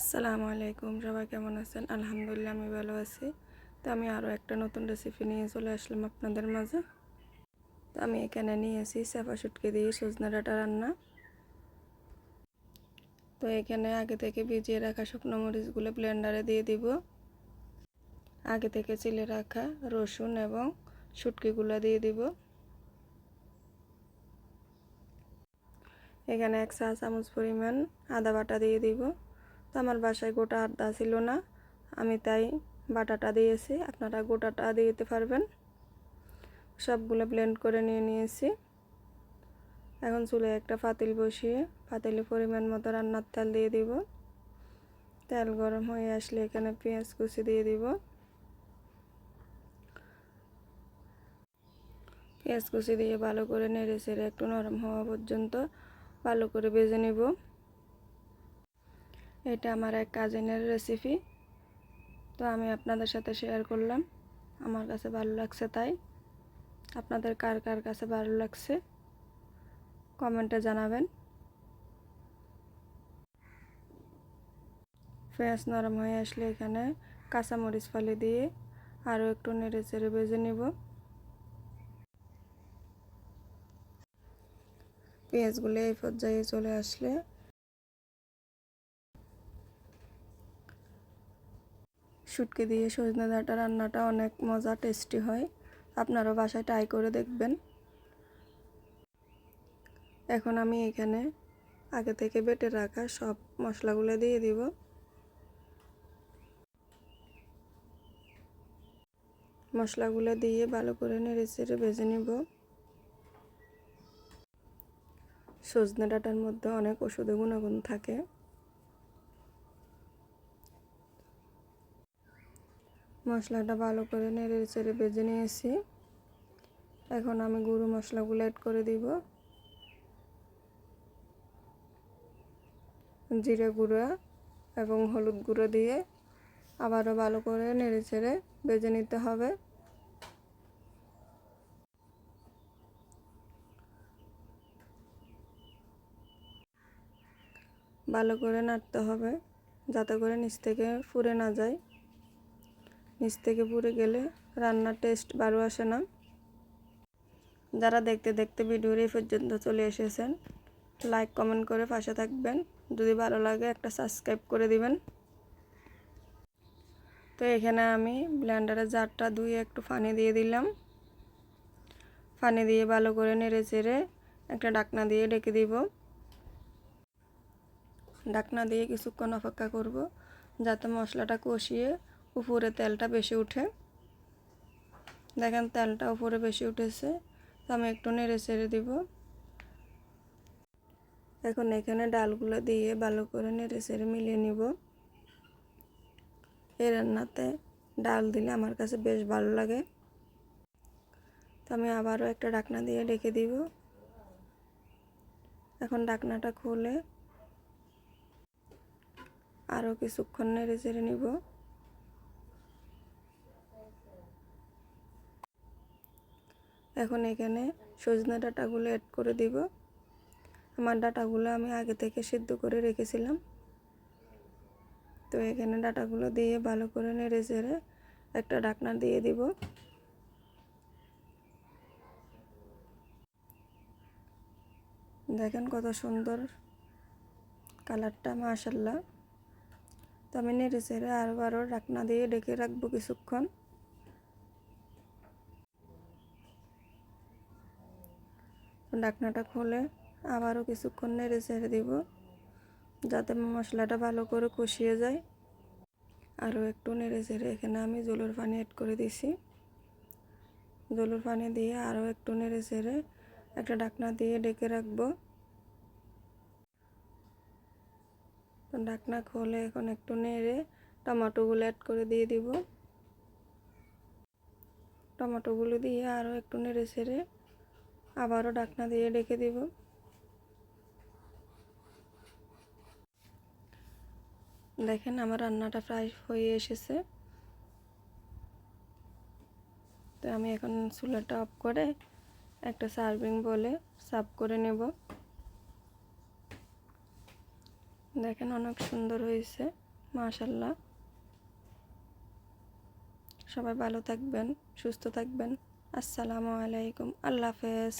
আসসালামু আলাইকুম, সবাই কেমন আছেন? আলহামদুলিল্লাহ আমি ভালো আছি। তো আমি আরও একটা নতুন রেসিপি নিয়ে চলে আসলাম আপনাদের মাঝে। তো আমি এখানে নিয়েছি চাপা শুটকি দিয়ে সজনে ডাঁটা রান্না। তো এখানে আগে থেকে ভিজিয়ে রাখা শুকনো মরিচগুলো ব্লেন্ডারে দিয়ে দিব। আগে থেকে চিলে রাখা রসুন এবং শুটকিগুলো দিয়ে দিব। এখানে 1 চা চামচ পরিমাণ আদা বাটা দিয়ে দিব। তো আমার বাসায় গোটা আদা ছিল না, আমি তাই বাটাটা দিয়েছি, আপনারা গোটাটা দিতে পারবেন। সবগুলো ব্লেন্ড করে নিয়েছি। এখন চুলে একটা পাতিল বসিয়ে পাতিলে পরিমাণ মতো রান্নার তেল দিয়ে দিব। তেল গরম হয়ে আসলে এখানে পেঁয়াজ কুচি দিয়ে দিব। পেঁয়াজ কুচি দিয়ে ভালো করে নেড়ে চেড়ে একটু নরম হওয়া পর্যন্ত ভালো করে ভেজে নিব। এটা আমার এক কাজিনের রেসিপি, তো আমি আপনাদের সাথে শেয়ার করলাম। আমার কাছে ভালো লাগছে, তাই আপনাদের কার কার কাছে ভালো লাগছে কমেন্টে জানাবেন। পেঁয়াজ নরম হয়ে আসলে এখানে কাঁচামরিচ ফালি দিয়ে আরও একটু নেড়ে চেড়ে ভেজে নিব। পেঁয়াজগুলো এই পর্যায়ে চলে আসলে শুটকি দিয়ে সজনে ডাঁটা রান্নাটা অনেক মজা টেস্টি হয়, আপনারাও বাসায় ট্রাই করে দেখবেন। এখন আমি এখানে আগে থেকে বেটে রাখা সব মশলাগুলো দিয়ে দিব। মশলাগুলো দিয়ে ভালো করে নেড়ে চেড়ে ভেজে নিব। সজনে ডাঁটার মধ্যে অনেক ওষুধি গুণাগুণ থাকে। মশলাটা ভালো করে নেড়ে চেড়ে ভেজে নিয়েছি। এখন আমি গুঁড়ো মশলাগুলো অ্যাড করে দিব। জিরে গুঁড়া এবং হলুদ গুঁড়ো দিয়ে আবারও ভালো করে নেড়ে চেড়ে ভেজে নিতে হবে। ভালো করে নাড়তে হবে যাতে করে নিচ থেকে পুড়ে না যায়। নিচ থেকে পুড়ে গেলে রান্নার টেস্ট ভালো আসে না। যারা দেখতে দেখতে ভিডিওর এই পর্যন্ত চলে এসেছেন, লাইক কমেন্ট করে পাশে থাকবেন। যদি ভালো লাগে একটা সাবস্ক্রাইব করে দিবেন। তো এখানে আমি ব্লেন্ডারের জারটা ধুয়ে একটু পানি দিয়ে দিলাম। পানি দিয়ে ভালো করে নেড়ে চেড়ে একটা ঢাকনা দিয়ে ঢেকে দিব। ঢাকনা দিয়ে কিছুক্ষণ অপেক্ষা করব যাতে মশলাটা কষিয়ে উপরে তেলটা বেশি উঠে। দেখেন তেলটা উপরে বেশি উঠেছে, তো আমি একটু নেড়ে চেড়ে দিব। এখন এখানে ডালগুলো দিয়ে ভালো করে নেড়ে চেড়ে মিলিয়ে নিব। এই রান্নাতে ডাল দিলে আমার কাছে বেশ ভালো লাগে। তো আমি আবারও একটা ঢাকনা দিয়ে ঢেকে দিব। এখন ঢাকনাটা খুলে আরও কিছুক্ষণ নেড়ে চেড়ে নিব। এখন এখানে সজনে ডাঁটাগুলো অ্যাড করে দিব। আমার ডাঁটাগুলো আমি আগে থেকে সিদ্ধ করে রেখেছিলাম। তো এখানে ডাঁটাগুলো দিয়ে ভালো করে নেড়ে চেড়ে একটা ঢাকনা দিয়ে দিব। দেখেন কত সুন্দর কালারটা, মাশাআল্লাহ। তো আমি নেড়ে চেড়ে আবারও ঢাকনা দিয়ে ঢেকে রাখবো কিছুক্ষণ। ঢাকনাটা খুলে আবারও কিছুক্ষণ নেড়ে চেড়ে দিব যাতে মশলাটা ভালো করে কষিয়ে যায়। আরও একটু নেড়ে চেড়ে এখানে আমি জলের পানি অ্যাড করে দিছি। জলের পানি দিয়ে আরও একটু নেড়ে চেড়ে একটা ঢাকনা দিয়ে ঢেকে রাখবো। ঢাকনা খুলে এখন একটু নেড়ে টমেটোগুলো অ্যাড করে দিয়ে দিব। টমেটোগুলো দিয়ে আরও একটু নেড়ে চেড়ে আবারও ঢাকনা দিয়ে ঢেকে দিব। দেখেন আমার রান্নাটা প্রায় হয়ে এসেছে। তো আমি এখন চুলাটা অফ করে একটা সার্ভিং বলে সার্ভ করে নেব। দেখেন অনেক সুন্দর হয়েছে। মাশাল্লাহ। সবাই ভালো থাকবেন, সুস্থ থাকবেন। আসসালামু আলাইকুম, আল্লাহ হাফেজ।